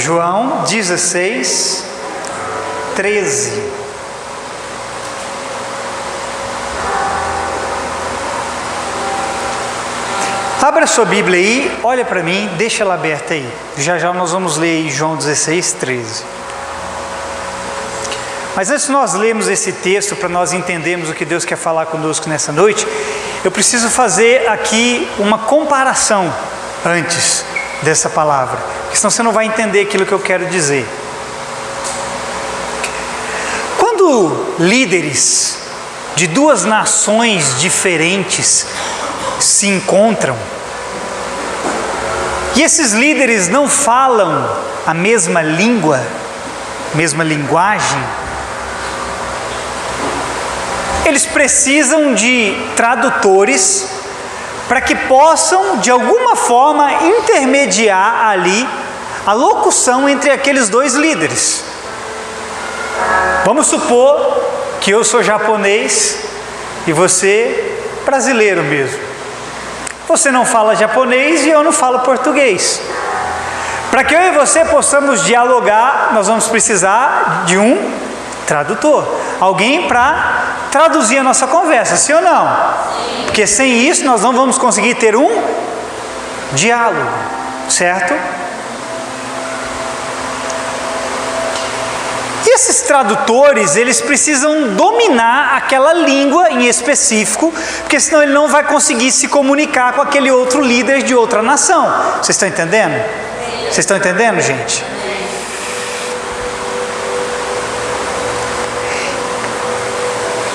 João 16, 13. Abra sua Bíblia aí, olha para mim, deixa ela aberta aí. Já já nós vamos ler aí João 16, 13. Mas antes de nós lermos esse texto, para nós entendermos o que Deus quer falar conosco nessa noite, eu preciso fazer aqui uma comparação antes dessa palavra, porque senão você não vai entender aquilo que eu quero dizer. Quando líderes de duas nações diferentes se encontram, e esses líderes não falam a mesma língua, mesma linguagem, eles precisam de tradutores para que possam, de alguma forma, intermediar ali a locução entre aqueles dois líderes. Vamos supor que eu sou japonês e você brasileiro mesmo. Você não fala japonês e eu não falo português. Para que eu e você possamos dialogar, nós vamos precisar de um tradutor. Alguém para traduzir a nossa conversa, sim ou não? Sim. Porque sem isso nós não vamos conseguir ter um diálogo, certo? E esses tradutores, eles precisam dominar aquela língua em específico, porque senão ele não vai conseguir se comunicar com aquele outro líder de outra nação. Vocês estão entendendo? Vocês estão entendendo, gente?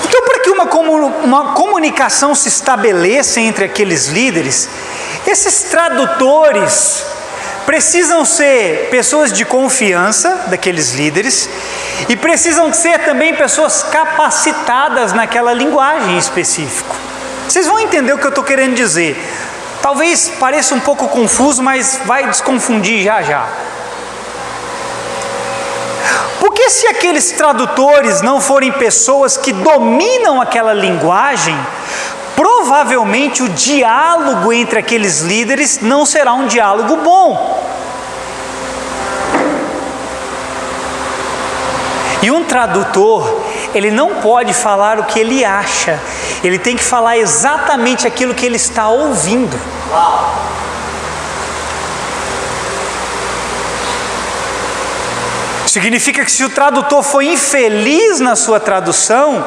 Então, para que uma comunicação se estabeleça entre aqueles líderes, esses tradutores precisam ser pessoas de confiança daqueles líderes e precisam ser também pessoas capacitadas naquela linguagem específica. Vocês vão entender o que eu estou querendo dizer. Talvez pareça um pouco confuso, mas vai desconfundir já já. Porque se aqueles tradutores não forem pessoas que dominam aquela linguagem, provavelmente o diálogo entre aqueles líderes não será um diálogo bom. E um tradutor, ele não pode falar o que ele acha, ele tem que falar exatamente aquilo que ele está ouvindo. Significa que se o tradutor for infeliz na sua tradução,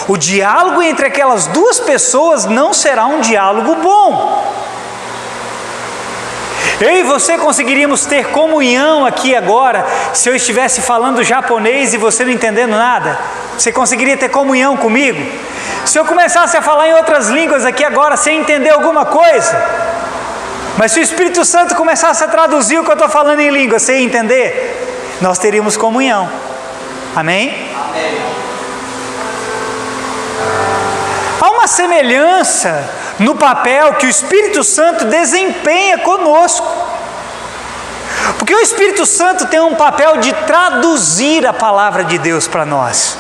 o diálogo entre aquelas duas pessoas não será um diálogo bom. Eu e você conseguiríamos ter comunhão aqui agora, se eu estivesse falando japonês e você não entendendo nada? Você conseguiria ter comunhão comigo? Se eu começasse a falar em outras línguas aqui agora, sem entender alguma coisa, mas se o Espírito Santo começasse a traduzir o que eu estou falando em língua, sem entender, nós teríamos comunhão. Amém? Amém. Há uma semelhança no papel que o Espírito Santo desempenha conosco. Porque o Espírito Santo tem um papel de traduzir a palavra de Deus para nós.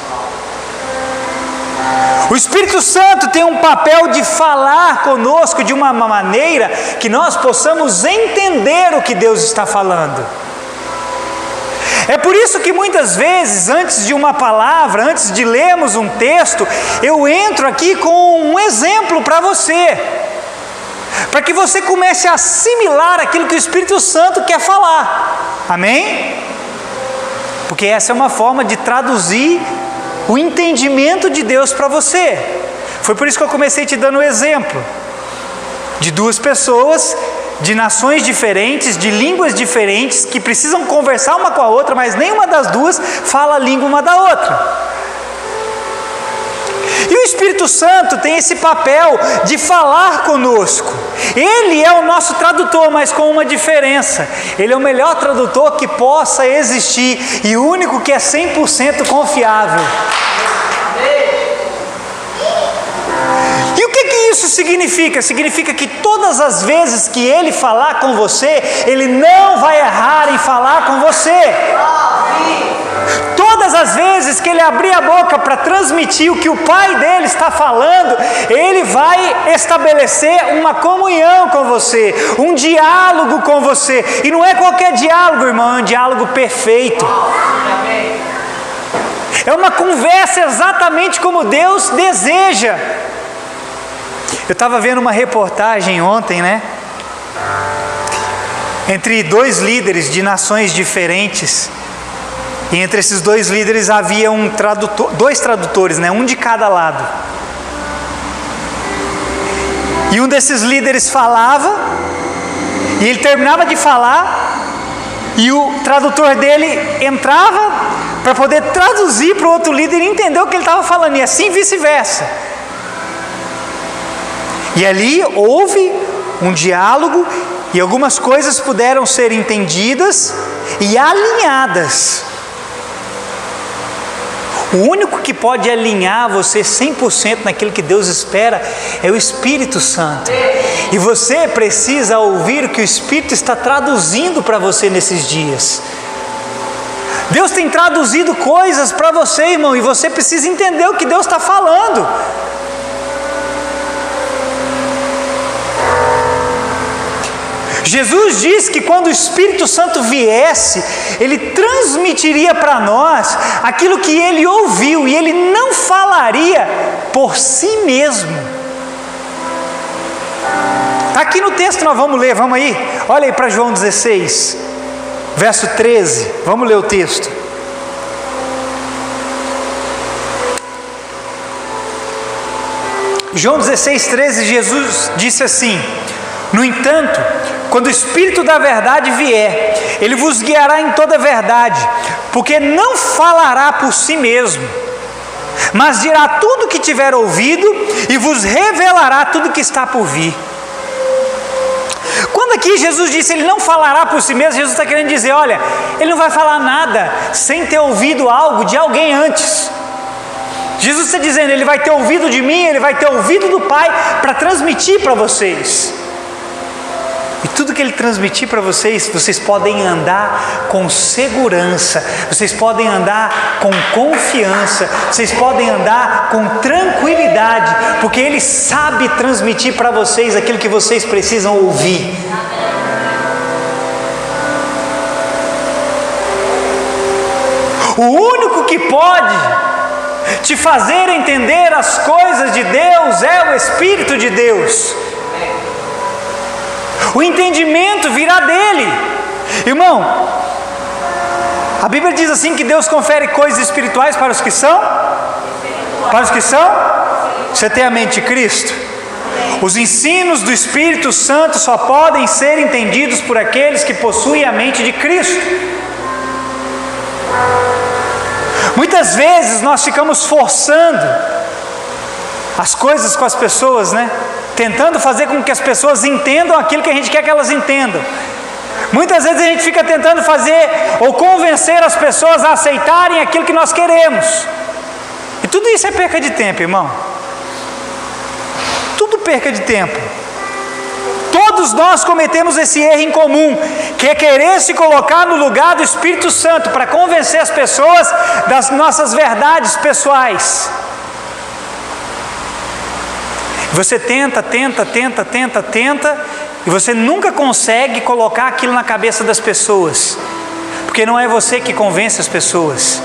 O Espírito Santo tem um papel de falar conosco de uma maneira que nós possamos entender o que Deus está falando. É por isso que muitas vezes, antes de uma palavra, antes de lermos um texto, eu entro aqui com um exemplo para você, para que você comece a assimilar aquilo que o Espírito Santo quer falar. Amém? Porque essa é uma forma de traduzir o entendimento de Deus para você. Foi por isso que eu comecei te dando o exemplo de duas pessoas de nações diferentes, de línguas diferentes, que precisam conversar uma com a outra, mas nenhuma das duas fala a língua uma da outra. E o Espírito Santo tem esse papel de falar conosco. Ele é o nosso tradutor, mas com uma diferença. Ele é o melhor tradutor que possa existir e o único que é 100% confiável. Isso significa? Significa que todas as vezes que Ele falar com você, Ele não vai errar em falar com você. Todas as vezes que Ele abrir a boca para transmitir o que o Pai dele está falando, Ele vai estabelecer uma comunhão com você, um diálogo com você. E não é qualquer diálogo, irmão, é um diálogo perfeito. É uma conversa exatamente como Deus deseja. Eu estava vendo uma reportagem ontem, né? Entre dois líderes de nações diferentes. E entre esses dois líderes havia dois tradutores, né? Um de cada lado. E um desses líderes falava, e ele terminava de falar, e o tradutor dele entrava para poder traduzir para o outro líder e entender o que ele estava falando, e assim vice-versa. E ali houve um diálogo, e algumas coisas puderam ser entendidas e alinhadas. O único que pode alinhar você 100% naquilo que Deus espera é o Espírito Santo. E você precisa ouvir o que o Espírito está traduzindo para você nesses dias. Deus tem traduzido coisas para você, irmão, e você precisa entender o que Deus está falando. Jesus disse que quando o Espírito Santo viesse, Ele transmitiria para nós aquilo que Ele ouviu, e Ele não falaria por si mesmo. Está aqui no texto, nós vamos ler, vamos aí? Olha aí para João 16, verso 13, vamos ler o texto. João 16, 13, Jesus disse assim: no entanto, quando o Espírito da verdade vier, Ele vos guiará em toda a verdade, porque não falará por si mesmo, mas dirá tudo o que tiver ouvido e vos revelará tudo o que está por vir. Quando aqui Jesus disse Ele não falará por si mesmo, Jesus está querendo dizer, olha, Ele não vai falar nada sem ter ouvido algo de alguém antes. Jesus está dizendo, Ele vai ter ouvido de mim, Ele vai ter ouvido do Pai para transmitir para vocês. E tudo que Ele transmitir para vocês, vocês podem andar com segurança, vocês podem andar com confiança, vocês podem andar com tranquilidade, porque Ele sabe transmitir para vocês aquilo que vocês precisam ouvir. O único que pode te fazer entender as coisas de Deus é o Espírito de Deus. O entendimento virá dele. Irmão, a Bíblia diz assim que Deus confere coisas espirituais para os que são? Para os que são? Você tem a mente de Cristo? Os ensinos do Espírito Santo só podem ser entendidos por aqueles que possuem a mente de Cristo. Muitas vezes nós ficamos forçando as coisas com as pessoas, né? Tentando fazer com que as pessoas entendam aquilo que a gente quer que elas entendam. Muitas vezes a gente fica tentando fazer ou convencer as pessoas a aceitarem aquilo que nós queremos. E tudo isso é perca de tempo, irmão. Tudo perca de tempo. Todos nós cometemos esse erro em comum, que é querer se colocar no lugar do Espírito Santo para convencer as pessoas das nossas verdades pessoais. Você tenta, e você nunca consegue colocar aquilo na cabeça das pessoas, porque não é você que convence as pessoas.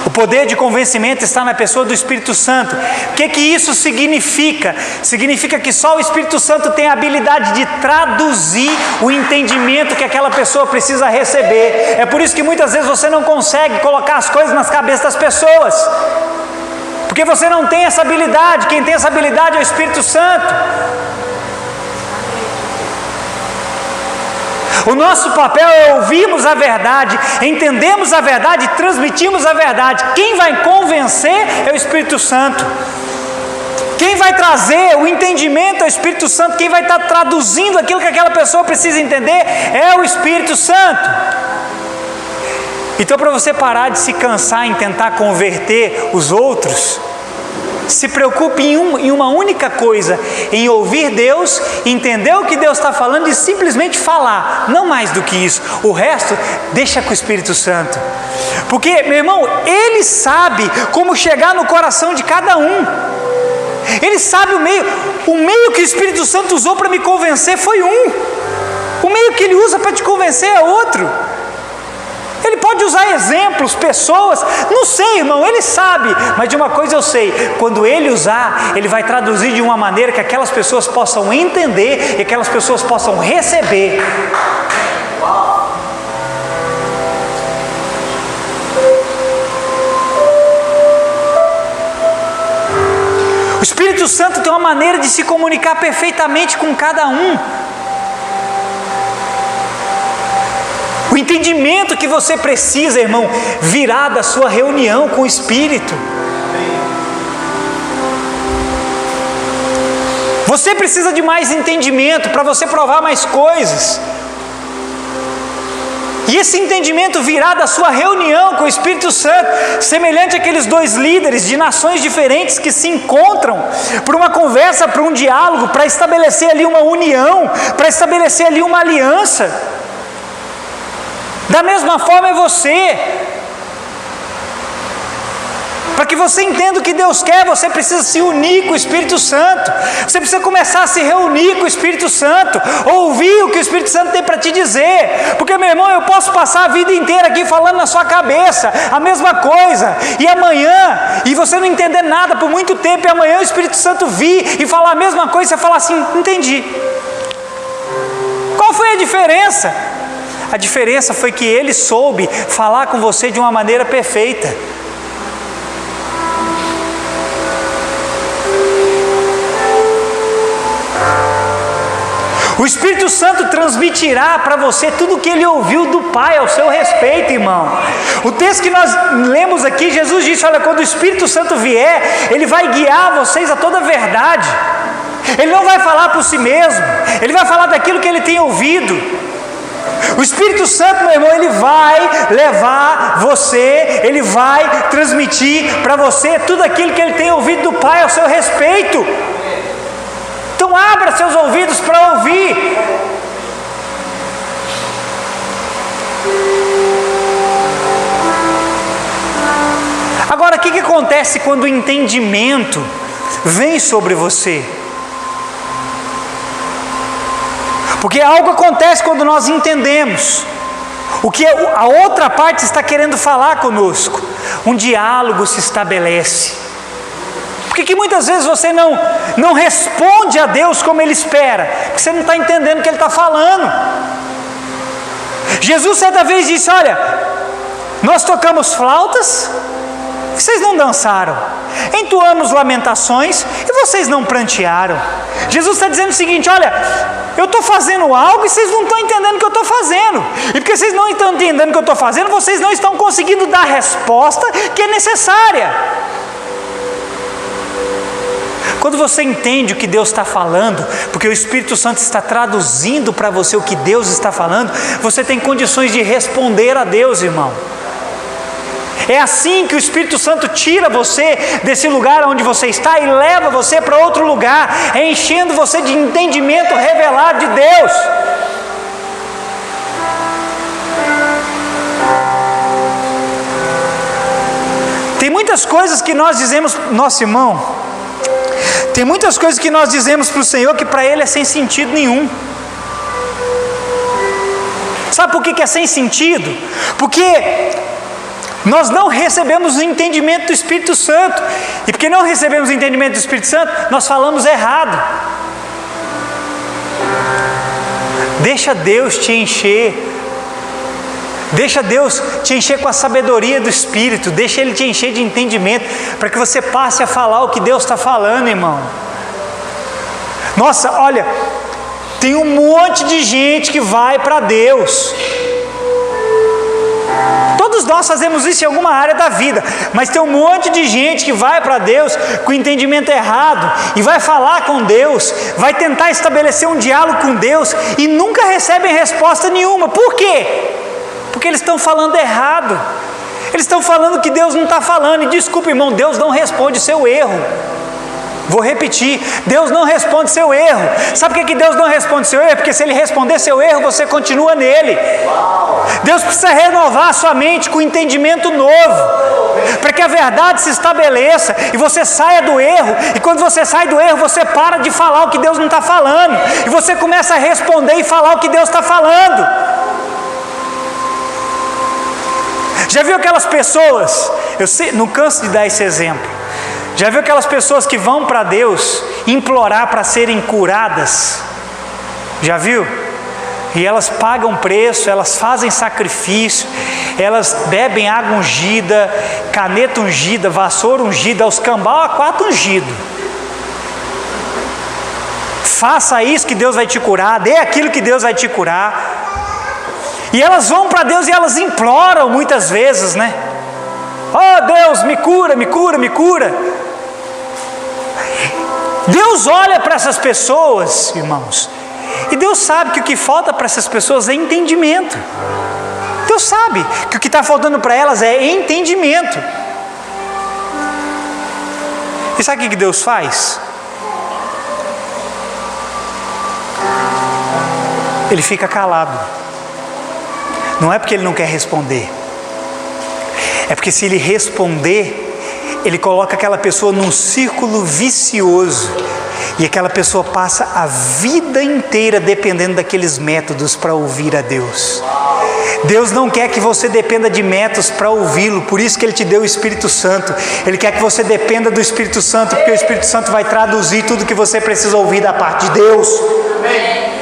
O poder de convencimento está na pessoa do Espírito Santo. O que isso significa? Significa que só o Espírito Santo tem a habilidade de traduzir o entendimento que aquela pessoa precisa receber. É por isso que muitas vezes você não consegue colocar as coisas nas cabeças das pessoas, porque você não tem essa habilidade. Quem tem essa habilidade é o Espírito Santo. O nosso papel é ouvirmos a verdade, entendemos a verdade e transmitimos a verdade. Quem vai convencer é o Espírito Santo. Quem vai trazer o entendimento é o Espírito Santo. Quem vai estar traduzindo aquilo que aquela pessoa precisa entender é o Espírito Santo. Então, para você parar de se cansar em tentar converter os outros, se preocupe em uma única coisa, em ouvir Deus, entender o que Deus está falando e simplesmente falar, não mais do que isso. O resto, deixa com o Espírito Santo, porque, meu irmão, Ele sabe como chegar no coração de cada um. Ele sabe o meio que o Espírito Santo usou para me convencer foi um. O meio que Ele usa para te convencer é outro. Ele pode usar exemplos, pessoas, não sei, irmão, Ele sabe, mas de uma coisa eu sei, quando Ele usar, Ele vai traduzir de uma maneira que aquelas pessoas possam entender e aquelas pessoas possam receber. O Espírito Santo tem uma maneira de se comunicar perfeitamente com cada um. O entendimento que você precisa, irmão, virá da sua reunião com o Espírito. Você precisa de mais entendimento para você provar mais coisas. E esse entendimento virá da sua reunião com o Espírito Santo, semelhante àqueles dois líderes de nações diferentes que se encontram por uma conversa, por um diálogo, para estabelecer ali uma união, para estabelecer ali uma aliança. Da mesma forma é você. Para que você entenda o que Deus quer, você precisa se unir com o Espírito Santo. Você precisa começar a se reunir com o Espírito Santo, ouvir o que o Espírito Santo tem para te dizer. Porque, meu irmão, eu posso passar a vida inteira aqui falando na sua cabeça a mesma coisa, e amanhã, e você não entender nada por muito tempo, e amanhã o Espírito Santo vir e falar a mesma coisa, e você falar assim: entendi. Qual foi a diferença? A diferença foi que Ele soube falar com você de uma maneira perfeita. O Espírito Santo transmitirá para você tudo o que Ele ouviu do Pai ao seu respeito, irmão. O texto que nós lemos aqui, Jesus disse: olha, quando o Espírito Santo vier, Ele vai guiar vocês a toda a verdade. Ele não vai falar por si mesmo, Ele vai falar daquilo que Ele tem ouvido. O Espírito Santo, meu irmão, Ele vai levar você, Ele vai transmitir para você tudo aquilo que Ele tem ouvido do Pai ao seu respeito. Então abra seus ouvidos para ouvir. Agora, o que acontece quando o entendimento vem sobre você? Porque algo acontece quando nós entendemos o que a outra parte está querendo falar conosco. Um diálogo se estabelece. Por que muitas vezes você não responde a Deus como Ele espera? Porque você não está entendendo o que Ele está falando. Jesus certa vez disse: olha, nós tocamos flautas, vocês não dançaram, entoamos lamentações e vocês não prantearam. Jesus está dizendo o seguinte: olha, eu estou fazendo algo e vocês não estão entendendo o que eu estou fazendo, e porque vocês não estão entendendo o que eu estou fazendo, vocês não estão conseguindo dar a resposta que é necessária. Quando você entende o que Deus está falando, porque o Espírito Santo está traduzindo para você o que Deus está falando, você tem condições de responder a Deus, irmão. É assim que o Espírito Santo tira você desse lugar onde você está e leva você para outro lugar, enchendo você de entendimento revelado de Deus. Tem muitas coisas que nós dizemos, nosso irmão, tem muitas coisas que nós dizemos para o Senhor que para Ele é sem sentido nenhum. Sabe por que é sem sentido? Porque nós não recebemos o entendimento do Espírito Santo. E porque não recebemos o entendimento do Espírito Santo, nós falamos errado. Deixa Deus te encher. Deixa Deus te encher com a sabedoria do Espírito. Deixa Ele te encher de entendimento, para que você passe a falar o que Deus está falando, irmão. Nossa, olha, tem um monte de gente que vai para Deus. Todos nós fazemos isso em alguma área da vida, mas tem um monte de gente que vai para Deus com entendimento errado e vai falar com Deus, vai tentar estabelecer um diálogo com Deus e nunca recebem resposta nenhuma. Por quê? Porque eles estão falando errado. Eles estão falando que Deus não está falando. E desculpa, irmão, Deus não responde o seu erro. Vou repetir, Deus não responde seu erro. Sabe por que Deus não responde seu erro? Porque se Ele responder seu erro, você continua nele. Deus precisa renovar a sua mente com entendimento novo, para que a verdade se estabeleça e você saia do erro. E quando você sai do erro, você para de falar o que Deus não está falando, e você começa a responder e falar o que Deus está falando. Já viu aquelas pessoas, não canso de dar esse exemplo, já viu aquelas pessoas que vão para Deus implorar para serem curadas? Já viu? E elas pagam preço, elas fazem sacrifício, elas bebem água ungida, caneta ungida, vassoura ungida, os cambau a 4 ungido. Faça isso que Deus vai te curar, dê aquilo que Deus vai te curar. E elas vão para Deus e elas imploram muitas vezes, né? Oh Deus, me cura, me cura, me cura. Deus olha para essas pessoas, irmãos, e Deus sabe que o que falta para essas pessoas é entendimento. Deus sabe que o que está faltando para elas é entendimento. E sabe o que Deus faz? Ele fica calado. Não é porque Ele não quer responder, é porque se Ele responder, Ele coloca aquela pessoa num círculo vicioso, e aquela pessoa passa a vida inteira dependendo daqueles métodos para ouvir a Deus. Deus não quer que você dependa de métodos para ouvi-lo, por isso que Ele te deu o Espírito Santo. Ele quer que você dependa do Espírito Santo, porque o Espírito Santo vai traduzir tudo que você precisa ouvir da parte de Deus. Amém.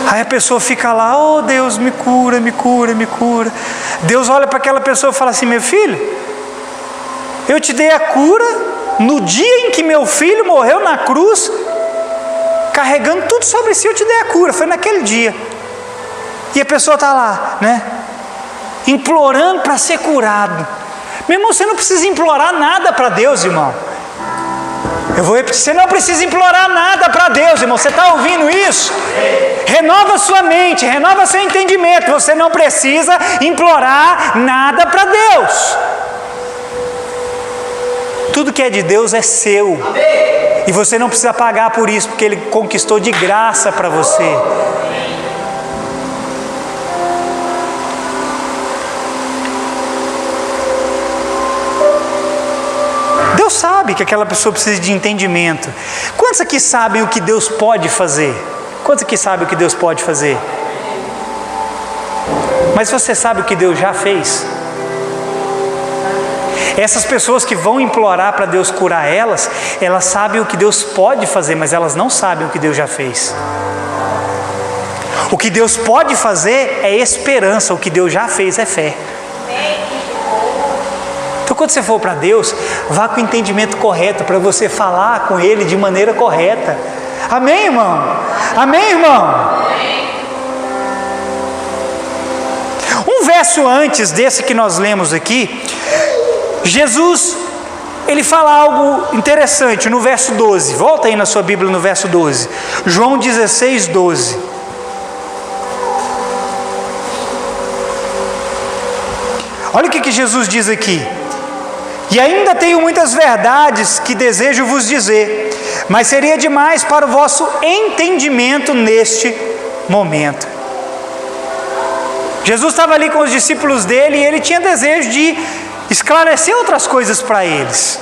Aí a pessoa fica lá, oh Deus, me cura, me cura, me cura. Deus olha para aquela pessoa e fala assim: meu filho, eu te dei a cura no dia em que meu filho morreu na cruz, carregando tudo sobre si, eu te dei a cura, foi naquele dia. E a pessoa está lá, né, implorando para ser curado. Meu irmão, você não precisa implorar nada para Deus, irmão. Eu vou repetir, você não precisa implorar nada para Deus, irmão. Você está ouvindo isso? Renova sua mente, renova seu entendimento. Você não precisa implorar nada para Deus. Tudo que é de Deus é seu. E você não precisa pagar por isso, porque Ele conquistou de graça para você. Deus sabe que aquela pessoa precisa de entendimento. Quantos aqui sabem o que Deus pode fazer? Quantos aqui sabem o que Deus pode fazer? Mas você sabe o que Deus já fez? Essas pessoas que vão implorar para Deus curar elas sabem o que Deus pode fazer, mas elas não sabem o que Deus já fez. O que Deus pode fazer é esperança, o que Deus já fez é fé. Então, quando você for para Deus, vá com o entendimento correto, para você falar com Ele de maneira correta. Amém, irmão? Amém, irmão? Um verso antes desse que nós lemos aqui, Jesus, Ele fala algo interessante no verso 12. Volta aí na sua Bíblia no verso 12. João 16, 12. Olha o que Jesus diz aqui. E ainda tenho muitas verdades que desejo vos dizer, mas seria demais para o vosso entendimento neste momento. Jesus estava ali com os discípulos dele e Ele tinha desejo de esclarecer outras coisas para eles,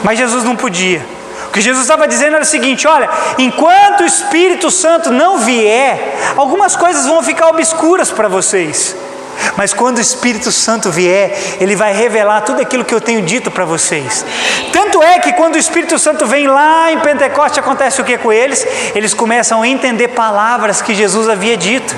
mas Jesus não podia. O que Jesus estava dizendo era o seguinte: olha, enquanto o Espírito Santo não vier, algumas coisas vão ficar obscuras para vocês. Mas quando o Espírito Santo vier, Ele vai revelar tudo aquilo que eu tenho dito para vocês. Tanto é que quando o Espírito Santo vem lá em Pentecostes, acontece o que com eles? Eles começam a entender palavras que Jesus havia dito.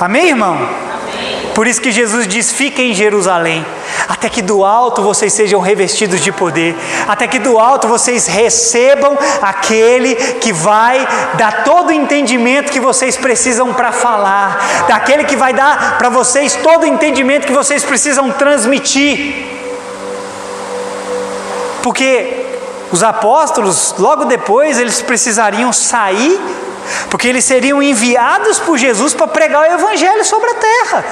Amém, irmão? Amém. Por isso que Jesus diz: fiquem em Jerusalém, até que do alto vocês sejam revestidos de poder, até que do alto vocês recebam aquele que vai dar todo o entendimento que vocês precisam para falar, daquele que vai dar para vocês todo o entendimento que vocês precisam transmitir. Porque os apóstolos, logo depois, eles precisariam sair porque eles seriam enviados por Jesus para pregar o Evangelho sobre a terra.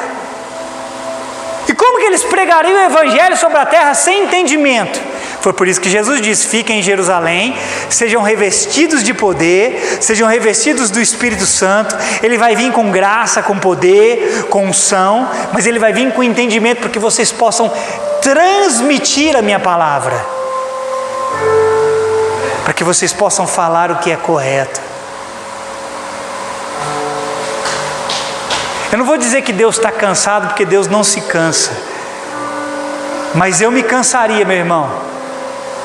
E como que eles pregariam o Evangelho sobre a terra sem entendimento? Foi por isso que Jesus disse: fiquem em Jerusalém, sejam revestidos de poder, sejam revestidos do Espírito Santo. Ele vai vir com graça, com poder, com unção, mas Ele vai vir com entendimento para que vocês possam transmitir a minha palavra, para que vocês possam falar o que é correto. Eu não vou dizer que Deus está cansado, porque Deus não se cansa, mas eu me cansaria, meu irmão,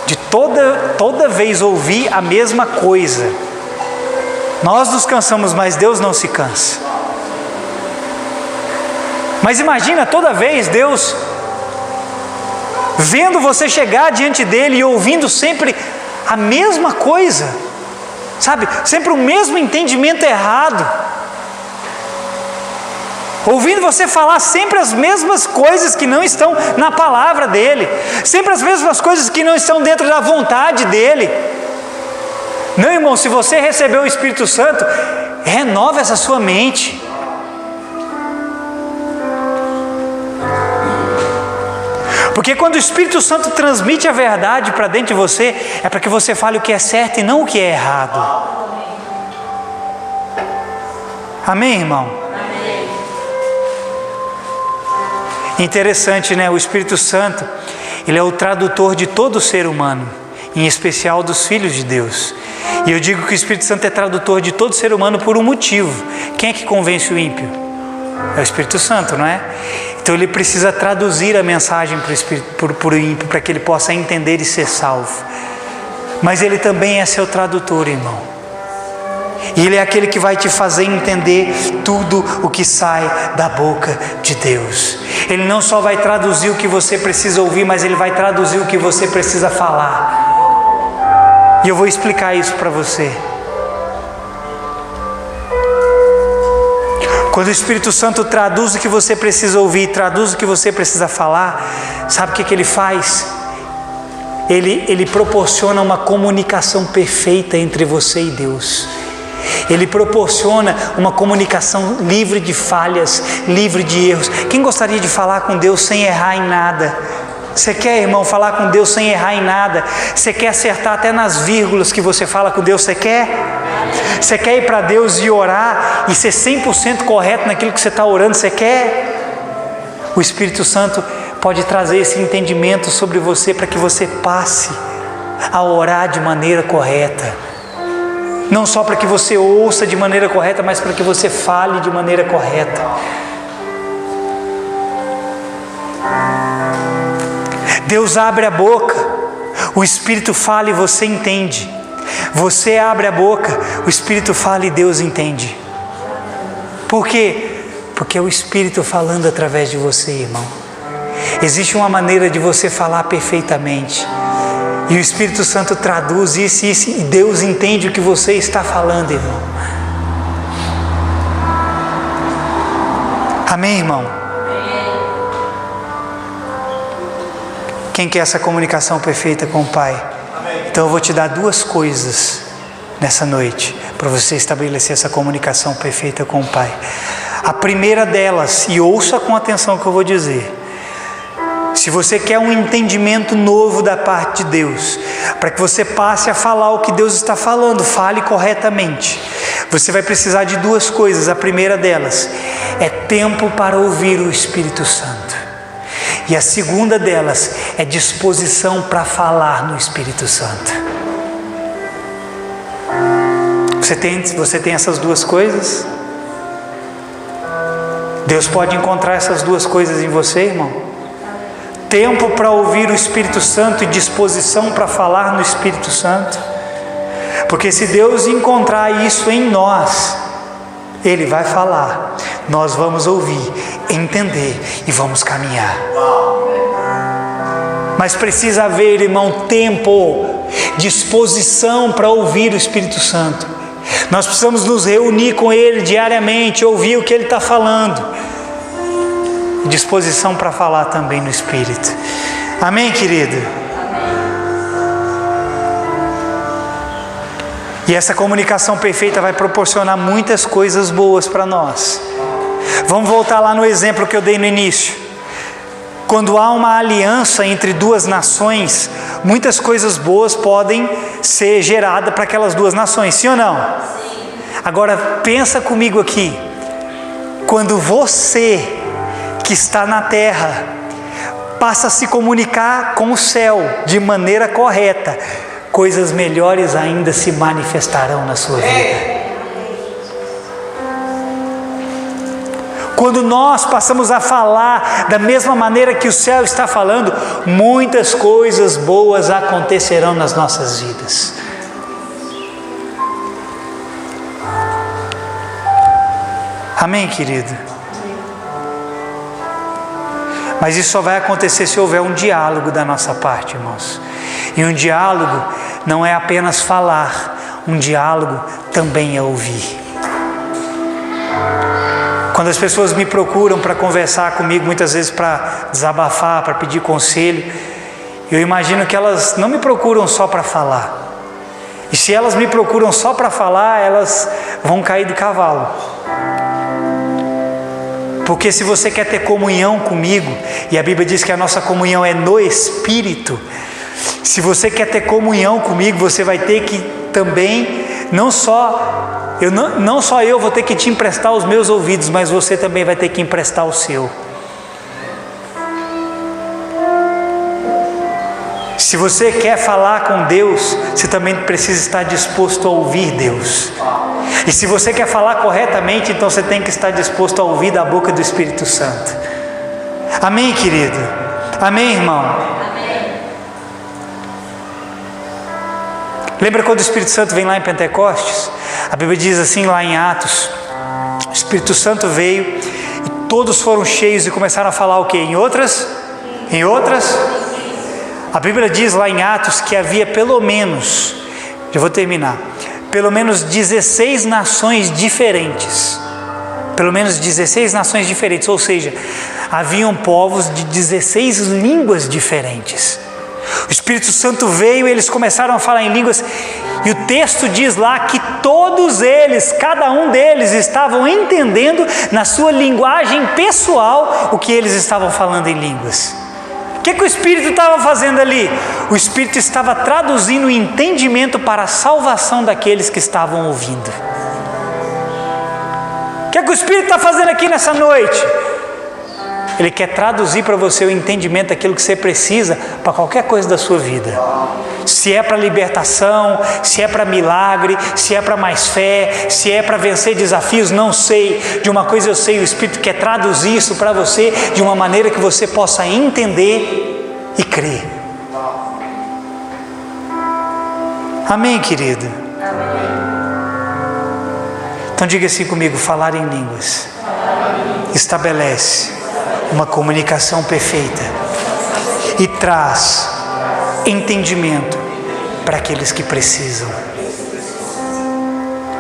de toda vez ouvir a mesma coisa. Nós nos cansamos, mas Deus não se cansa. Mas imagina toda vez Deus vendo você chegar diante dele e ouvindo sempre a mesma coisa, sabe? Sempre o mesmo entendimento errado. Ouvindo você falar sempre as mesmas coisas que não estão na palavra dele, sempre as mesmas coisas que não estão dentro da vontade dele. Não, irmão, se você recebeu o Espírito Santo, renova essa sua mente. Porque quando o Espírito Santo transmite a verdade para dentro de você, é para que você fale o que é certo e não o que é errado. Amém, irmão? Interessante, né? O Espírito Santo, ele é o tradutor de todo ser humano, em especial dos filhos de Deus. E eu digo que o Espírito Santo é tradutor de todo ser humano por um motivo. Quem é que convence o ímpio? É o Espírito Santo, não é? Então ele precisa traduzir a mensagem para o ímpio, para que ele possa entender e ser salvo. Mas ele também é seu tradutor, irmão. E Ele é aquele que vai te fazer entender tudo o que sai da boca de Deus. Ele não só vai traduzir o que você precisa ouvir, mas Ele vai traduzir o que você precisa falar. E eu vou explicar isso para você. Quando o Espírito Santo traduz o que você precisa ouvir, traduz o que você precisa falar, sabe o que Ele faz? Ele proporciona uma comunicação perfeita entre você e Deus. Ele proporciona uma comunicação livre de falhas, livre de erros. Quem gostaria de falar com Deus sem errar em nada? Você quer, irmão, falar com Deus sem errar em nada? Você quer acertar até nas vírgulas que você fala com Deus? Você quer? Você quer ir para Deus e orar e ser 100% correto naquilo que você está orando? Você quer? O Espírito Santo pode trazer esse entendimento sobre você para que você passe a orar de maneira correta. Não só para que você ouça de maneira correta, mas para que você fale de maneira correta. Deus abre a boca, o Espírito fala e você entende. Você abre a boca, o Espírito fala e Deus entende. Por quê? Porque é o Espírito falando através de você, irmão. Existe uma maneira de você falar perfeitamente. E o Espírito Santo traduz isso e Deus entende o que você está falando, irmão. Amém, irmão? Quem quer essa comunicação perfeita com o Pai? Então eu vou te dar duas coisas nessa noite, para você estabelecer essa comunicação perfeita com o Pai. A primeira delas, e ouça com atenção o que eu vou dizer. Se você quer um entendimento novo da parte de Deus, para que você passe a falar o que Deus está falando, fale corretamente, você vai precisar de duas coisas. A primeira delas é tempo para ouvir o Espírito Santo. E a segunda delas é disposição para falar no Espírito Santo. Você tem essas duas coisas? Deus pode encontrar essas duas coisas em você, irmão? Tempo para ouvir o Espírito Santo e disposição para falar no Espírito Santo. Porque se Deus encontrar isso em nós, Ele vai falar, nós vamos ouvir, entender e vamos caminhar. Mas precisa haver, irmão, tempo, disposição para ouvir o Espírito Santo. Nós precisamos nos reunir com Ele diariamente, ouvir o que Ele está falando. Disposição para falar também no Espírito. Amém, querido? E essa comunicação perfeita vai proporcionar muitas coisas boas para nós. Vamos voltar lá no exemplo que eu dei no início. Quando há uma aliança entre duas nações, muitas coisas boas podem ser geradas para aquelas duas nações, sim ou não? Sim. Agora pensa comigo aqui. Quando você que está na terra passa a se comunicar com o céu de maneira correta, coisas melhores ainda se manifestarão na sua vida. Quando nós passamos a falar da mesma maneira que o céu está falando, muitas coisas boas acontecerão nas nossas vidas. Amém, querido? Mas isso só vai acontecer se houver um diálogo da nossa parte, irmãos. E um diálogo não é apenas falar, um diálogo também é ouvir. Quando as pessoas me procuram para conversar comigo, muitas vezes para desabafar, para pedir conselho, eu imagino que elas não me procuram só para falar. E se elas me procuram só para falar, elas vão cair do cavalo. Porque se você quer ter comunhão comigo, e a Bíblia diz que a nossa comunhão é no Espírito, se você quer ter comunhão comigo, você vai ter que também, não só eu vou ter que te emprestar os meus ouvidos, mas você também vai ter que emprestar o seu. Se você quer falar com Deus, você também precisa estar disposto a ouvir Deus. E se você quer falar corretamente, então você tem que estar disposto a ouvir da boca do Espírito Santo. Amém, querido? Amém, irmão? Amém. Lembra quando o Espírito Santo vem lá em Pentecostes? A Bíblia diz assim lá em Atos: o Espírito Santo veio e todos foram cheios e começaram a falar o quê? Em outras? A Bíblia diz lá em Atos que havia pelo menos 16 nações diferentes. Pelo menos 16 nações diferentes, ou seja, haviam povos de 16 línguas diferentes. O Espírito Santo veio e eles começaram a falar em línguas, e o texto diz lá que todos eles, cada um deles, estavam entendendo na sua linguagem pessoal o que eles estavam falando em línguas. O que o Espírito estava fazendo ali? O Espírito estava traduzindo o entendimento para a salvação daqueles que estavam ouvindo. O que o Espírito está fazendo aqui nessa noite? Ele quer traduzir para você o entendimento daquilo que você precisa para qualquer coisa da sua vida. Se é para libertação, se é para milagre, se é para mais fé, se é para vencer desafios, não sei. De uma coisa eu sei, o Espírito quer traduzir isso para você de uma maneira que você possa entender e crer. Amém, querido? Amém. Então diga assim comigo: falar em línguas estabelece uma comunicação perfeita e traz entendimento para aqueles que precisam.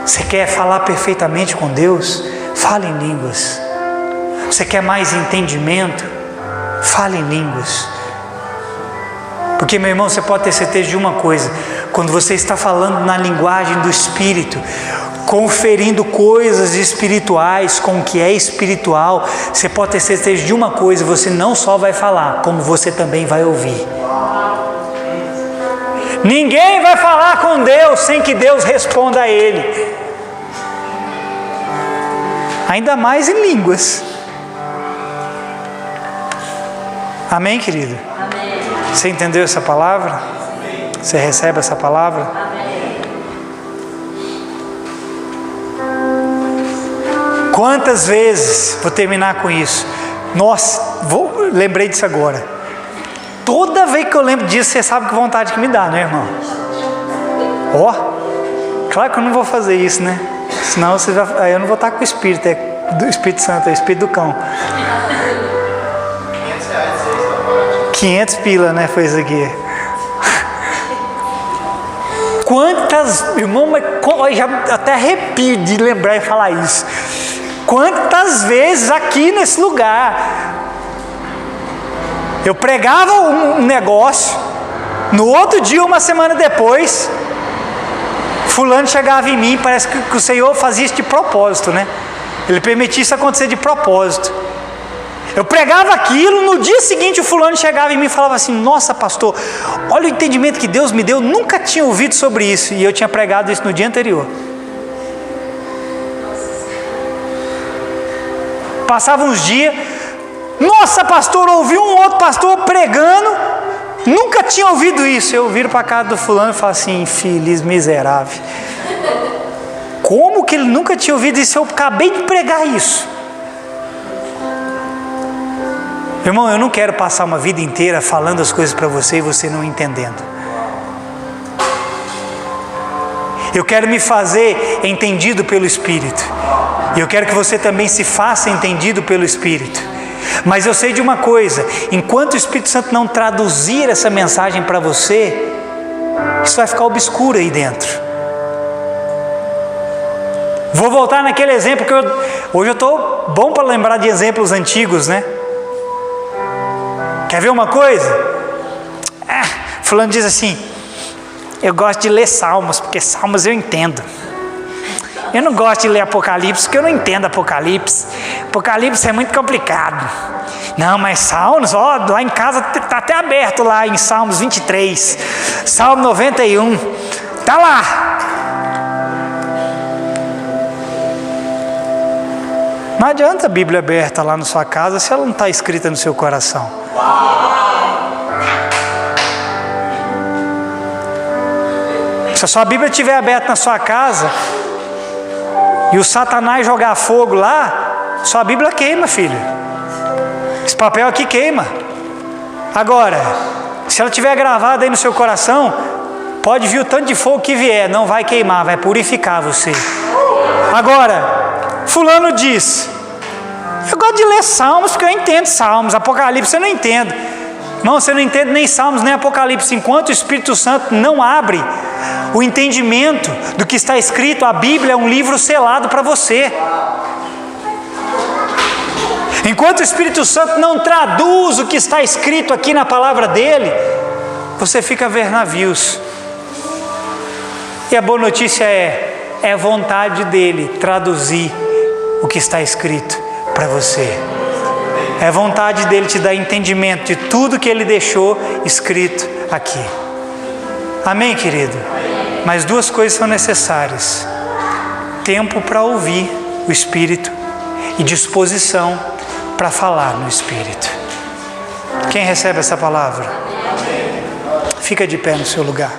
Você quer falar perfeitamente com Deus? Fale em línguas. Você quer mais entendimento? Fale em línguas. Porque, meu irmão, você pode ter certeza de uma coisa: quando você está falando na linguagem do Espírito, conferindo coisas espirituais com o que é espiritual, você pode ter certeza de uma coisa: você não só vai falar, como você também vai ouvir. Ninguém vai falar com Deus sem que Deus responda a ele, ainda mais em línguas. Amém, querido? Amém. Você entendeu essa palavra? Você recebe essa palavra? Amém. Quantas vezes, vou terminar com isso, lembrei disso agora, toda vez que eu lembro disso, você sabe que vontade que me dá, né, irmão? Claro que eu não vou fazer isso, né? Senão aí eu não vou estar com o Espírito, do Espírito Santo, é o Espírito do cão. 500 pila, né, foi isso aqui. Irmão, já até arrepio de lembrar e falar isso. Quantas vezes aqui nesse lugar eu pregava um negócio, no outro dia, uma semana depois, fulano chegava em mim, parece que o Senhor fazia isso de propósito, né? Ele permitia isso acontecer de propósito. Eu pregava aquilo, no dia seguinte o fulano chegava em mim e falava assim: nossa pastor, olha o entendimento que Deus me deu, nunca tinha ouvido sobre isso, e eu tinha pregado isso no dia anterior. Passavam uns dias, nossa pastor, ouvi um outro pastor pregando, nunca tinha ouvido isso. Eu viro para a casa do fulano e falo assim: infeliz miserável, como que ele nunca tinha ouvido isso? Eu acabei de pregar isso. Irmão, eu não quero passar uma vida inteira falando as coisas para você e você não entendendo. Eu quero me fazer entendido pelo Espírito. E eu quero que você também se faça entendido pelo Espírito. Mas eu sei de uma coisa: enquanto o Espírito Santo não traduzir essa mensagem para você, isso vai ficar obscuro aí dentro. Vou voltar naquele exemplo que hoje eu estou bom para lembrar de exemplos antigos, né? Quer ver uma coisa? Fulano diz assim: eu gosto de ler Salmos, porque Salmos eu entendo. Eu não gosto de ler Apocalipse, porque eu não entendo Apocalipse. Apocalipse é muito complicado. Não, mas Salmos, ó, lá em casa está até aberto lá em Salmos 23, Salmo 91, está lá. Não adianta a Bíblia aberta lá na sua casa se ela não está escrita no seu coração. Se a sua Bíblia estiver aberta na sua casa e o Satanás jogar fogo lá, sua Bíblia queima, filho. Esse papel aqui queima. Agora, se ela estiver gravada aí no seu coração, pode vir o tanto de fogo que vier, não vai queimar, vai purificar você. Agora, fulano diz: eu gosto de ler Salmos porque eu entendo Salmos, Apocalipse eu não entendo. Irmão, você não entende nem Salmos nem Apocalipse enquanto o Espírito Santo não abre o entendimento do que está escrito. A Bíblia é um livro selado para você. Enquanto o Espírito Santo não traduz o que está escrito aqui na palavra dele, você fica a ver navios. E a boa notícia é vontade dele traduzir o que está escrito para você. É vontade dele te dar entendimento de tudo que ele deixou escrito aqui. Amém, querido? Mas duas coisas são necessárias: tempo para ouvir o Espírito e disposição para falar no Espírito. Quem recebe essa palavra? Fica de pé no seu lugar.